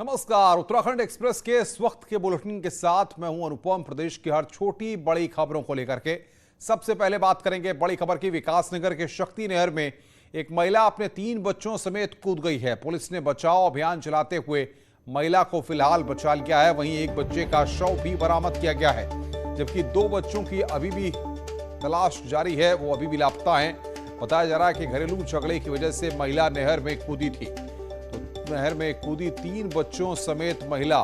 नमस्कार। उत्तराखंड एक्सप्रेस के इस वक्त के बुलेटिन के साथ मैं हूं अनुपम। प्रदेश की हर छोटी बड़ी खबरों को लेकर के सबसे पहले बात करेंगे बड़ी खबर की। विकासनगर के शक्ति नहर में एक महिला अपने 3 बच्चों समेत कूद गई है। पुलिस ने बचाव अभियान चलाते हुए महिला को फिलहाल बचा लिया है। वहीं एक बच्चे का शव भी बरामद किया गया है, जबकि 2 बच्चों की अभी भी तलाश जारी है, वो अभी भी लापता हैं। बताया जा रहा है कि घरेलू झगड़े की वजह से महिला नहर में कूदी थी। नहर में कूदी 3 बच्चों समेत महिला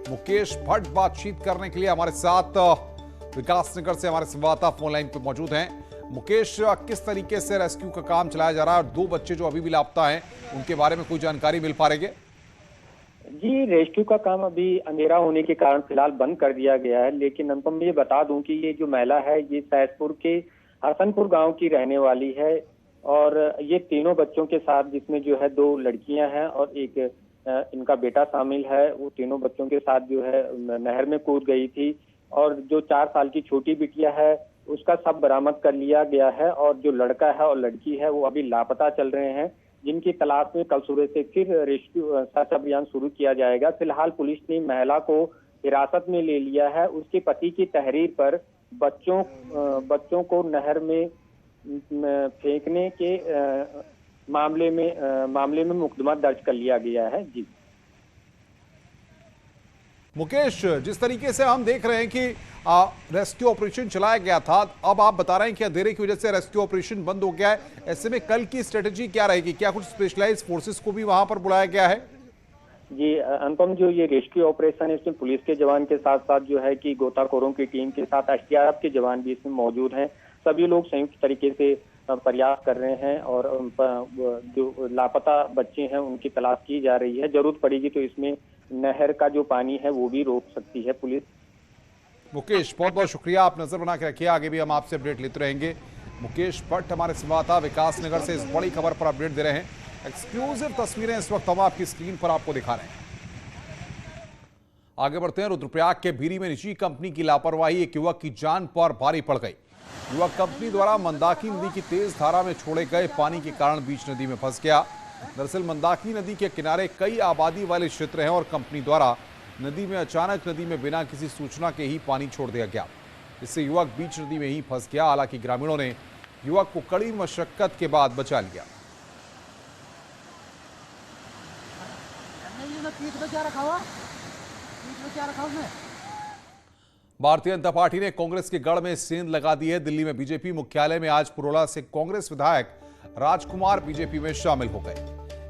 मुकेश भट्ट बातचीत करने के लिए हमारे साथ विकासनगर से हमारे संवाददाता फोन लाइन पर मौजूद हैं। मुकेश, किस तरीके से रेस्क्यू का काम चलाया जा रहा है और 2 बच्चे जो अभी भी लापता हैं उनके बारे में कोई जानकारी मिल पा रही है? जी, रेस्क्यू का काम अभी अंधेरा होने के कारण फिलहाल बंद कर दिया गया है, लेकिन अनुपम ये बता दूं कि ये जो महिला है ये सैदपुर के हसनपुर गांव की रहने वाली है और ये तीनों बच्चों के साथ, जिसमें जो है 2 लड़कियां हैं और एक इनका बेटा शामिल है, वो तीनों बच्चों के साथ जो है नहर में कूद गई थी और जो 4 साल की छोटी बिटिया है उसका सब बरामद कर लिया गया है और जो लड़का है और लड़की है वो अभी लापता चल रहे हैं, जिनकी तलाश में कल सुबह से फिर रेस्क्यू सर्च अभियान शुरू किया जाएगा। फिलहाल पुलिस ने महिला को हिरासत में ले लिया है। उसके पति की तहरीर पर बच्चों को नहर में फेंकने के मामले में मुकदमा दर्ज कर लिया गया है। जी मुकेश, जिस तरीके से हम देख रहे हैं कि रेस्क्यू ऑपरेशन चलाया गया था, अब आप बता रहे हैं कि अंधेरे की वजह से रेस्क्यू ऑपरेशन बंद हो गया है। ऐसे में कल की स्ट्रेटेजी क्या रहेगी? क्या कुछ स्पेशलाइज्ड फोर्सेस को भी वहां पर बुलाया गया है? जी अनुपम, जो ये रेस्क्यू ऑपरेशन है इसमें पुलिस के जवान के साथ साथ जो है कि गोताखोरों की टीम के साथ एसडीआरएफ के जवान भी इसमें मौजूद हैं। सभी लोग संयुक्त तरीके से प्रयास कर रहे हैं और जो लापता बच्चे हैं उनकी तलाश की जा रही है। जरूरत पड़ेगी तो इसमें नहर का जो पानी है वो भी रोक सकती है पुलिस। मुकेश, बहुत बहुत शुक्रिया। आप नजर बना के रखिए, आगे भी हम आपसे अपडेट लेते रहेंगे। मुकेश भट्ट हमारे संवाददाता विकासनगर से इस बड़ी खबर पर अपडेट दे रहे हैं। एक्सक्लूसिव तस्वीरें इस वक्त हम आपकी स्क्रीन पर आपको दिखा रहे हैं। आगे बढ़ते हैं। रुद्रप्रयाग के भीरी में निजी कंपनी की लापरवाही एक युवक की जान पर भारी पड़ गई। युवक कंपनी द्वारा मंदाकिनी नदी की तेज धारा में छोड़े गए पानी के कारण बीच नदी में फंस गया। दरअसल मंदाकिनी नदी के किनारे कई आबादी वाले क्षेत्र हैं और कंपनी द्वारा नदी में अचानक नदी में बिना किसी सूचना के ही पानी छोड़ दिया गया। इससे युवक बीच नदी में ही फंस गया। हालांकि ग्रामीणों ने युवक को कड़ी मशक्कत के बाद बचा लिया। भारतीय जनता पार्टी ने कांग्रेस के गढ़ में सेंध लगा दी है। दिल्ली में बीजेपी मुख्यालय में आज पुरोला से कांग्रेस विधायक राजकुमार बीजेपी में शामिल हो गए।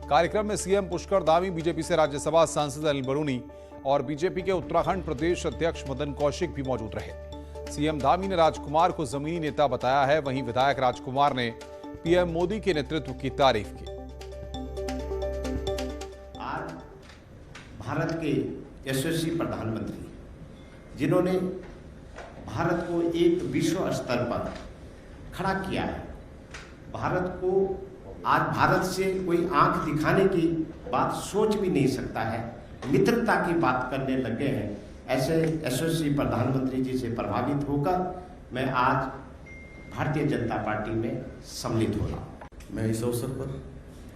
कार्यक्रम में सीएम पुष्कर धामी, बीजेपी से राज्यसभा सांसद अनिल बरूनी और बीजेपी के उत्तराखंड प्रदेश अध्यक्ष मदन कौशिक भी मौजूद रहे। सीएम धामी ने राजकुमार को जमीनी नेता बताया है। वहीं विधायक राजकुमार ने पीएम मोदी के नेतृत्व की तारीफ की। आज भारत के यशस्वी प्रधानमंत्री जिन्होंने भारत को एक विश्व स्तर पर खड़ा किया है, भारत को आज भारत से कोई आंख दिखाने की बात सोच भी नहीं सकता है, मित्रता की बात करने लगे हैं। ऐसे यशस्वी प्रधानमंत्री जी से प्रभावित होकर मैं आज भारतीय जनता पार्टी में सम्मिलित हो रहा हूँ। मैं इस अवसर पर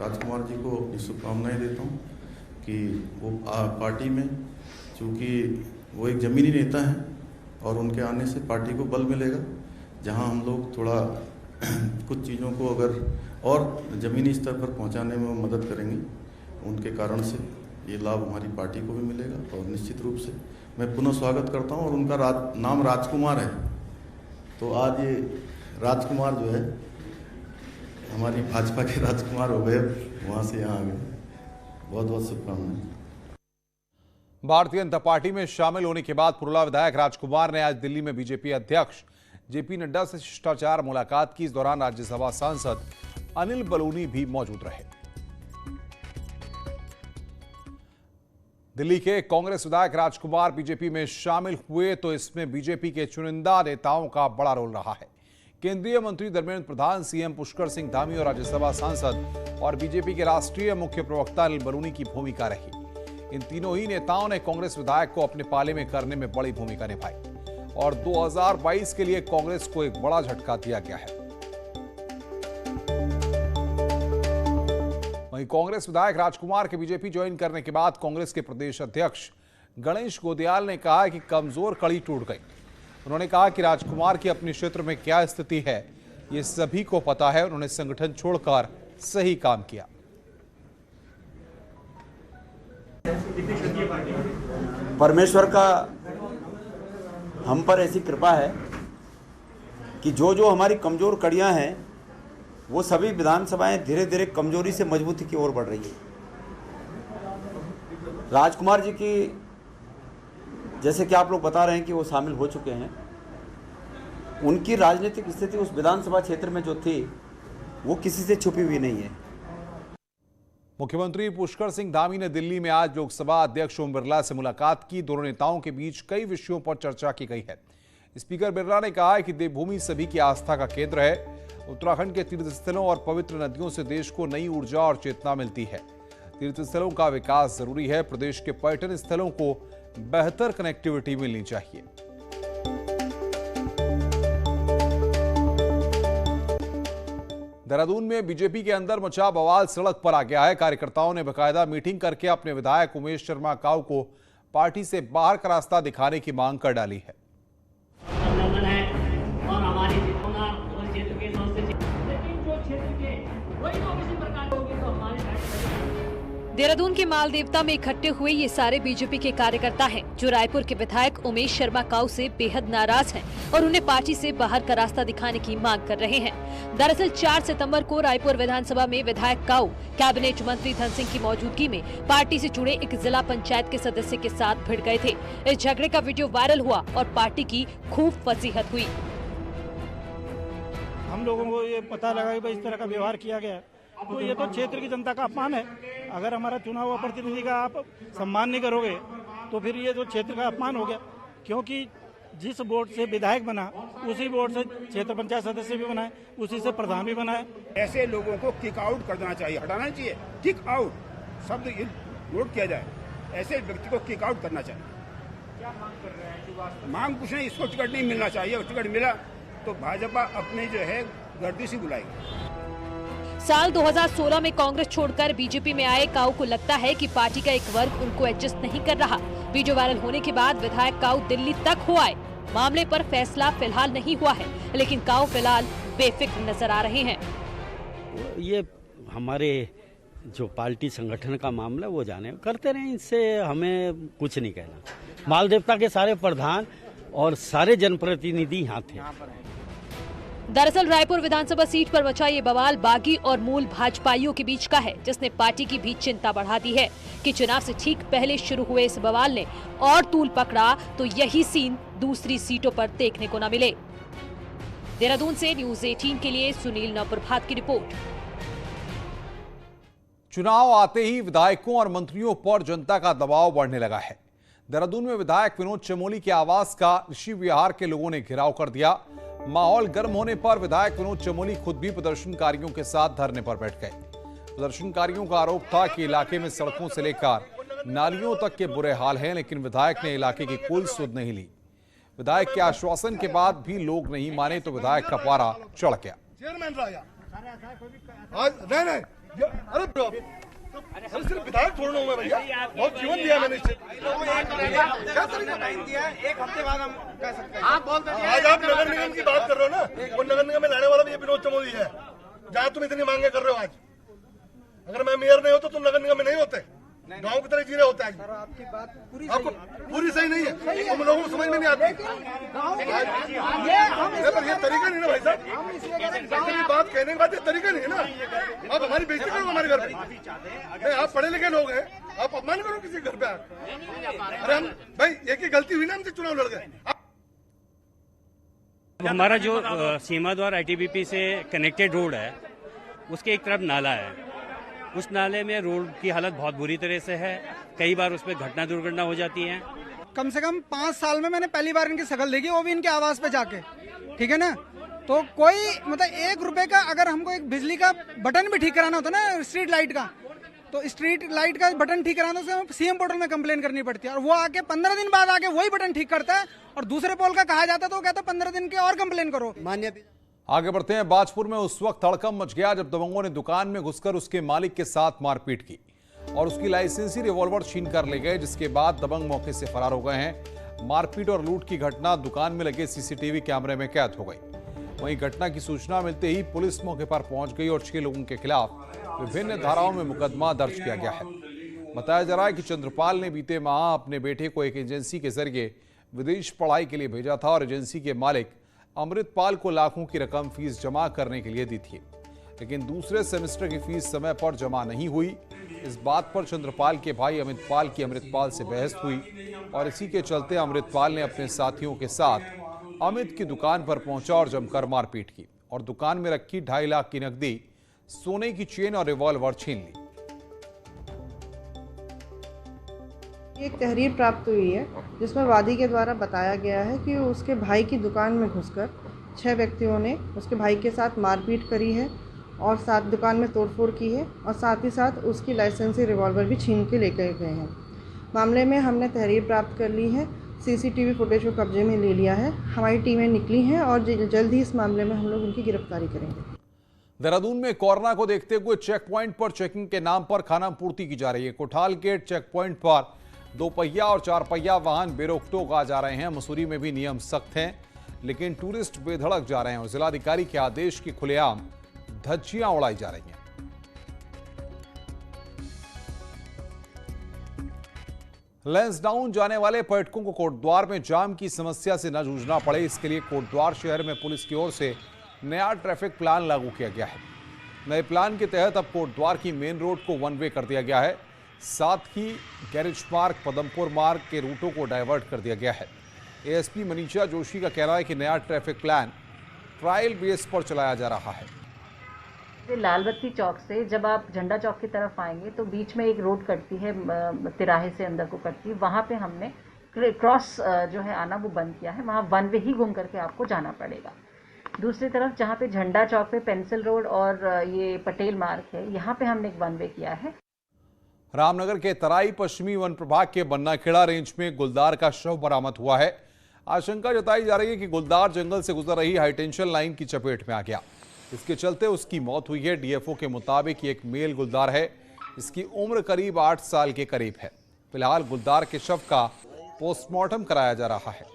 राजकुमार जी को अपनी शुभकामनाएं देता हूँ कि वो पार्टी में, चूँकि वो एक ज़मीनी नेता हैं और उनके आने से पार्टी को बल मिलेगा। जहाँ हम लोग थोड़ा कुछ चीज़ों को अगर और ज़मीनी स्तर पर पहुँचाने में वो मदद करेंगे, उनके कारण से ये लाभ हमारी पार्टी को भी मिलेगा। और निश्चित रूप से मैं पुनः स्वागत करता हूँ। और उनका नाम राजकुमार है, तो आज ये राजकुमार जो है हमारी भाजपा के राजकुमार हो गए, वहाँ से यहाँ आ गए। बहुत बहुत शुभकामनाएं। भारतीय जनता पार्टी में शामिल होने के बाद पुरोला विधायक राजकुमार ने आज दिल्ली में बीजेपी अध्यक्ष जेपी नड्डा से शिष्टाचार मुलाकात की। इस दौरान राज्यसभा सांसद अनिल बलूनी भी मौजूद रहे। दिल्ली के कांग्रेस विधायक राजकुमार बीजेपी में शामिल हुए तो इसमें बीजेपी के चुनिंदा नेताओं का बड़ा रोल रहा है। केंद्रीय मंत्री धर्मेंद्र प्रधान, सीएम पुष्कर सिंह धामी और राज्यसभा सांसद और बीजेपी के राष्ट्रीय मुख्य प्रवक्ता अनिल बलूनी की भूमिका रही। इन तीनों ही नेताओं ने कांग्रेस विधायक को अपने पाले में करने में बड़ी भूमिका निभाई और 2022 के लिए कांग्रेस को एक बड़ा झटका दिया गया है। वहीं कांग्रेस विधायक राजकुमार के बीजेपी ज्वाइन करने के बाद कांग्रेस के प्रदेश अध्यक्ष गणेश गोदियाल ने कहा कि कमजोर कड़ी टूट गई। उन्होंने कहा कि राजकुमार की अपने क्षेत्र में क्या स्थिति है ये सभी को पता है। उन्होंने संगठन छोड़कर सही काम किया। परमेश्वर का हम पर ऐसी कृपा है कि जो हमारी कमजोर कड़ियां हैं वो सभी विधानसभाएं धीरे धीरे कमजोरी से मजबूती की ओर बढ़ रही है। राजकुमार जी की जैसे कि आप लोग बता रहे हैं कि वो शामिल हो चुके हैं, उनकी राजनीतिक स्थिति उस विधानसभा क्षेत्र में जो थी वो किसी से छुपी हुई नहीं है। मुख्यमंत्री पुष्कर सिंह धामी ने दिल्ली में आज लोकसभा अध्यक्ष ओम बिरला से मुलाकात की। दोनों नेताओं के बीच कई विषयों पर चर्चा की गई है। स्पीकर बिरला ने कहा है कि देवभूमि सभी की आस्था का केंद्र है। उत्तराखंड के तीर्थ स्थलों और पवित्र नदियों से देश को नई ऊर्जा और चेतना मिलती है। तीर्थ स्थलों का विकास जरूरी है। प्रदेश के पर्यटन स्थलों को बेहतर कनेक्टिविटी मिलनी चाहिए। देहरादून में बीजेपी के अंदर मचा बवाल सड़क पर आ गया है। कार्यकर्ताओं ने बाकायदा मीटिंग करके अपने विधायक उमेश शर्मा काऊ को पार्टी से बाहर का रास्ता दिखाने की मांग कर डाली है। देहरादून के माल देवता में इकट्ठे हुए ये सारे बीजेपी के कार्यकर्ता हैं जो रायपुर के विधायक उमेश शर्मा काऊ से बेहद नाराज हैं और उन्हें पार्टी से बाहर का रास्ता दिखाने की मांग कर रहे हैं। दरअसल 4 सितंबर को रायपुर विधानसभा में विधायक काऊ कैबिनेट मंत्री धन सिंह की मौजूदगी में पार्टी से जुड़े एक जिला पंचायत के सदस्य के साथ भिड़ गए थे। इस झगड़े का वीडियो वायरल हुआ और पार्टी की खूब फजीहत हुई। हम लोगों को ये पता लगा कि इस तरह का व्यवहार किया गया तो ये तो क्षेत्र की जनता का अपमान है। अगर हमारा चुना हुआ प्रतिनिधि का आप सम्मान नहीं करोगे तो फिर ये तो क्षेत्र का अपमान हो गया, क्योंकि जिस बोर्ड से विधायक बना उसी बोर्ड से क्षेत्र पंचायत सदस्य भी बनाए, उसी से प्रधान भी बनाए। ऐसे लोगों को किक आउट कर देना चाहिए, हटाना चाहिए। किक आउट शब्द नोट किया जाए, ऐसे व्यक्ति को किक आउट करना चाहिए। क्या मांग कर रहे हैं? मांग कुछ नहीं, इसको टिकट नहीं मिलना चाहिए। टिकट मिला तो भाजपा अपने जो है गर्दी से बुलाएगी। साल 2016 में कांग्रेस छोड़कर बीजेपी में आए काऊ को लगता है कि पार्टी का एक वर्ग उनको एडजस्ट नहीं कर रहा। वीडियो वायरल होने के बाद विधायक काऊ दिल्ली तक हो आए। मामले पर फैसला फिलहाल नहीं हुआ है, लेकिन काऊ फिलहाल बेफिक्र नजर आ रहे हैं। ये हमारे जो पार्टी संगठन का मामला वो जाने करते रहे, इससे हमें कुछ नहीं कहना। माल देवता के सारे प्रधान और सारे जनप्रतिनिधि यहाँ थे। दरअसल रायपुर विधानसभा सीट पर मचा ये बवाल बागी और मूल भाजपाइयों के बीच का है, जिसने पार्टी की भी चिंता बढ़ा दी है कि चुनाव से ठीक पहले शुरू हुए इस बवाल ने और तूल पकड़ा तो यही सीन दूसरी सीटों पर देखने को न मिले। देहरादून से न्यूज़ 18 के लिए सुनील नवप्रभात की रिपोर्ट। चुनाव आते ही विधायकों और मंत्रियों पर जनता का दबाव बढ़ने लगा है। देहरादून में विधायक विनोद चमोली के आवास का ऋषि विहार के लोगों ने घेराव कर दिया। माहौल गर्म होने पर विधायक विनोद चमोली खुद भी प्रदर्शनकारियों के साथ धरने पर बैठ गए। प्रदर्शनकारियों का आरोप था कि इलाके में सड़कों से लेकर नालियों तक के बुरे हाल हैं, लेकिन विधायक ने इलाके की कोई सुध नहीं ली। विधायक के आश्वासन के बाद भी लोग नहीं माने तो विधायक का पारा चढ़ गया। सिर्फ विधायक छोड़ना हुआ भैया, बहुत जीवन दिया मैंने। एक हफ्ते बाद हम कह सकते हैं। आज आप नगर निगम की बात कर रहे हो ना, वो नगर निगम में लाने वाला भी ये विनोद चमोली है। जहाँ तुम इतनी मांगे कर रहे हो आज, अगर मैं मेयर नहीं होता तुम नगर निगम में नहीं होते, गांव की तरह जी रहे होते हैं। आपकी बात पूरी सही नहीं है, तुम लोगों को समझ में नहीं आती। ये तरीका नहीं ना भाई साहब, बात कहने के बाद ये तरीका नहीं है ना। आप हमारी बेइज्जती करो हमारे घर पे। आप पढ़े लिखे लोग हैं, आप अपमान करो किसी घर पे। अरे हम भाई एक ही गलती हुई ना, हमसे चुनाव लड़ गए। हमारा जो सीमा द्वार ITBP से कनेक्टेड रोड है, उसके एक तरफ नाला है। उस नाले में रोड की हालत बहुत बुरी तरह से है। कई बार उसमें घटना दुर्घटना हो जाती है। कम से कम 5 साल में मैंने पहली बार इनकी शक्ल देखी, वो भी इनके आवास पे जाके। ठीक है ना, तो कोई मतलब 1 रुपए का अगर हमको एक बिजली का बटन भी ठीक कराना होता ना, स्ट्रीट लाइट का, तो स्ट्रीट लाइट का बटन ठीक कराना से CM पोर्टल में कंप्लेन करनी पड़ती है, और वो आके 15 दिन बाद आके वही बटन ठीक करता है, और दूसरे पोल का कहा जाता है तो वो कहता है 15 दिन के और कंप्लेन करो। आगे बढ़ते हैं। बाजपुर में उस वक्त हड़कंप मच गया जब दबंगों ने दुकान में घुसकर उसके मालिक के साथ मारपीट की और उसकी लाइसेंसी रिवॉल्वर छीन कर ले गए, जिसके बाद दबंग मौके से फरार हो गए हैं। मारपीट और लूट की घटना दुकान में लगे सीसीटीवी कैमरे में कैद हो गई। वहीं घटना की सूचना मिलते ही पुलिस मौके पर पहुंच गई और 6 लोगों के खिलाफ विभिन्न धाराओं में मुकदमा दर्ज किया गया है। बताया जा रहा है कि चंद्रपाल ने बीते माह अपने बेटे को एक एजेंसी के जरिए विदेश पढ़ाई के लिए भेजा था और एजेंसी के मालिक अमृतपाल को लाखों की रकम फीस जमा करने के लिए दी थी, लेकिन दूसरे सेमेस्टर की फीस समय पर जमा नहीं हुई। इस बात पर चंद्रपाल के भाई अमितपाल की अमृतपाल से बहस हुई और इसी के चलते अमृतपाल ने अपने साथियों के साथ अमित की दुकान पर पहुंचा और जमकर मारपीट की और दुकान में रखी 2.5 लाख की नकदी, सोने की चेन और रिवॉल्वर छीन ली। एक तहरीर प्राप्त हुई है जिसमें वादी के द्वारा बताया गया है कि उसके भाई की दुकान में घुसकर 6 व्यक्तियों ने उसके भाई के साथ मारपीट करी है और साथ दुकान में तोड़फोड़ की है और साथ ही साथ उसकी लाइसेंसी रिवॉल्वर भी छीन के लेकर गए हैं। मामले में हमने तहरीर प्राप्त कर ली है, सीसीटीवी फुटेज को कब्जे में ले लिया है। हमारी टीमें निकली हैं और जल्द ही इस मामले में हम लोग उनकी गिरफ्तारी करेंगे। देहरादून में कोरोना को देखते हुए चेक पॉइंट पर चेकिंग के नाम पर खाना पूर्ति की जा रही है। कोठाल गेट चेक पॉइंट पर 2 पहिया और 4 पहिया वाहन बेरोक-टोक आ जा रहे हैं। मसूरी में भी नियम सख्त हैं, लेकिन टूरिस्ट बेधड़क जा रहे हैं और जिलाधिकारी के आदेश की खुलेआम धज्जियां उड़ाई जा रही हैं। लैंसडाउन जाने वाले पर्यटकों को कोटद्वार में जाम की समस्या से न जूझना पड़े, इसके लिए कोटद्वार शहर में पुलिस की ओर से नया ट्रैफिक प्लान लागू किया गया है। नए प्लान के तहत अब कोटद्वार की मेन रोड को 1 वे कर दिया गया है। साथ ही गैरेज मार्ग, पदमपुर मार्ग के रूटों को डाइवर्ट कर दिया गया है। एएसपी मनीषा जोशी का कहना है कि नया ट्रैफिक प्लान ट्रायल बेस पर चलाया जा रहा है। लाल बत्ती चौक से जब आप झंडा चौक की तरफ आएंगे तो बीच में एक रोड कटती है, तिराहे से अंदर को कटती है। वहाँ पे हमने क्रॉस जो है आना वो बंद किया है। वहाँ 1 वे ही घूम करके आपको जाना पड़ेगा। दूसरी तरफ जहाँ पे झंडा चौक पे पेंसिल रोड और ये पटेल मार्ग है, यहाँ पे हमने एक 1 वे किया है। रामनगर के तराई पश्चिमी वन प्रभाग के बन्नाखेड़ा रेंज में गुलदार का शव बरामद हुआ है। आशंका जताई जा रही है कि गुलदार जंगल से गुजर रही हाईटेंशन लाइन की चपेट में आ गया, इसके चलते उसकी मौत हुई है। डीएफओ के मुताबिक एक मेल गुलदार है, इसकी उम्र करीब 8 साल के करीब है। फिलहाल गुलदार के शव का पोस्टमार्टम कराया जा रहा है।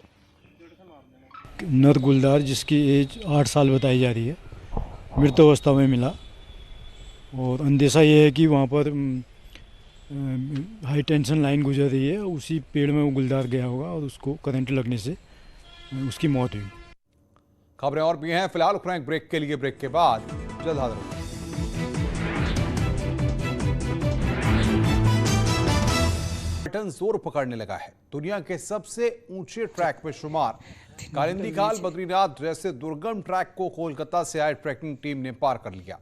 नर गुलदार जिसकी एज 8 साल बताई जा रही है, मृत अवस्था में मिला और अंदेशा ये है कि वहाँ पर हाई टेंशन लाइन गुजर रही है, उसी पेड़ में वो गुलदार गया होगा और उसको करंट लगने से उसकी मौत हुई। खबरें और भी हैं, फिलहाल रुक रहे हैं ब्रेक के लिए। ब्रेक के बाद जल्द हाजिर होंगे। पर्यटन जोर पकड़ने लगा है। दुनिया के सबसे ऊंचे ट्रैक में शुमार कालिंदी खाल बद्रीनाथ जैसे दुर्गम ट्रैक को कोलकाता से आए ट्रैकिंग टीम ने पार कर लिया।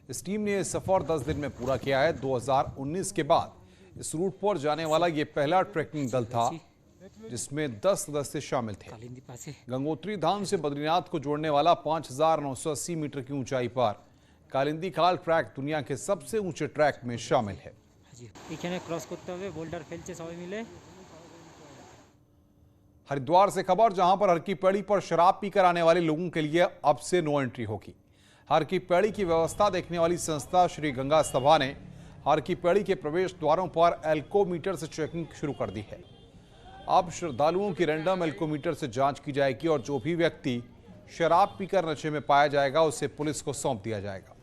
इस टीम ने यह सफर 10 दिन में पूरा किया है। 2019 के बाद इस रूट पर जाने वाला यह पहला ट्रैकिंग दल था जिसमें 10 सदस्य शामिल थे। गंगोत्री धाम से बद्रीनाथ को जोड़ने वाला 5980 मीटर की ऊंचाई पर कालिंदी खाल ट्रैक दुनिया के सबसे ऊंचे ट्रैक में शामिल है। हरिद्वार से खबर, जहां पर हर की पैड़ी पर शराब पीकर आने वाले लोगों के लिए अब से नो एंट्री होगी। हर की पैड़ी की व्यवस्था देखने वाली संस्था श्री गंगा सभा ने हर की पैड़ी के प्रवेश द्वारों पर एल्कोमीटर से चेकिंग शुरू कर दी है। अब श्रद्धालुओं की रैंडम एल्कोमीटर से जांच की जाएगी और जो भी व्यक्ति शराब पीकर नशे में पाया जाएगा उसे पुलिस को सौंप दिया जाएगा।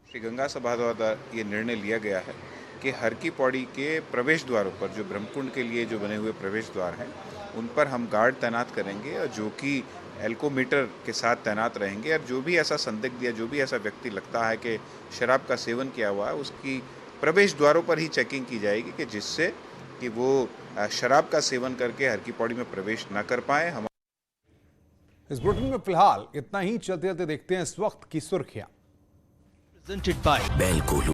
श्री गंगा सभा द्वारा ये निर्णय लिया गया है कि हर की पौड़ी के प्रवेश द्वारों पर, जो ब्रह्मकुंड के लिए जो बने हुए प्रवेश द्वार हैं, उन पर हम गार्ड तैनात करेंगे और जो कि एल्कोमीटर के साथ तैनात रहेंगे और जो भी ऐसा संदिग्ध या जो भी ऐसा व्यक्ति लगता है कि शराब का सेवन किया हुआ है, उसकी प्रवेश द्वारों पर ही चेकिंग की जाएगी कि जिससे कि वो शराब का सेवन करके हर की पौड़ी में प्रवेश न कर पाए। हम इस बुलेटिन में फिलहाल इतना ही। चलते चलते देखते हैं इस वक्त की सुर्खियां। Presented by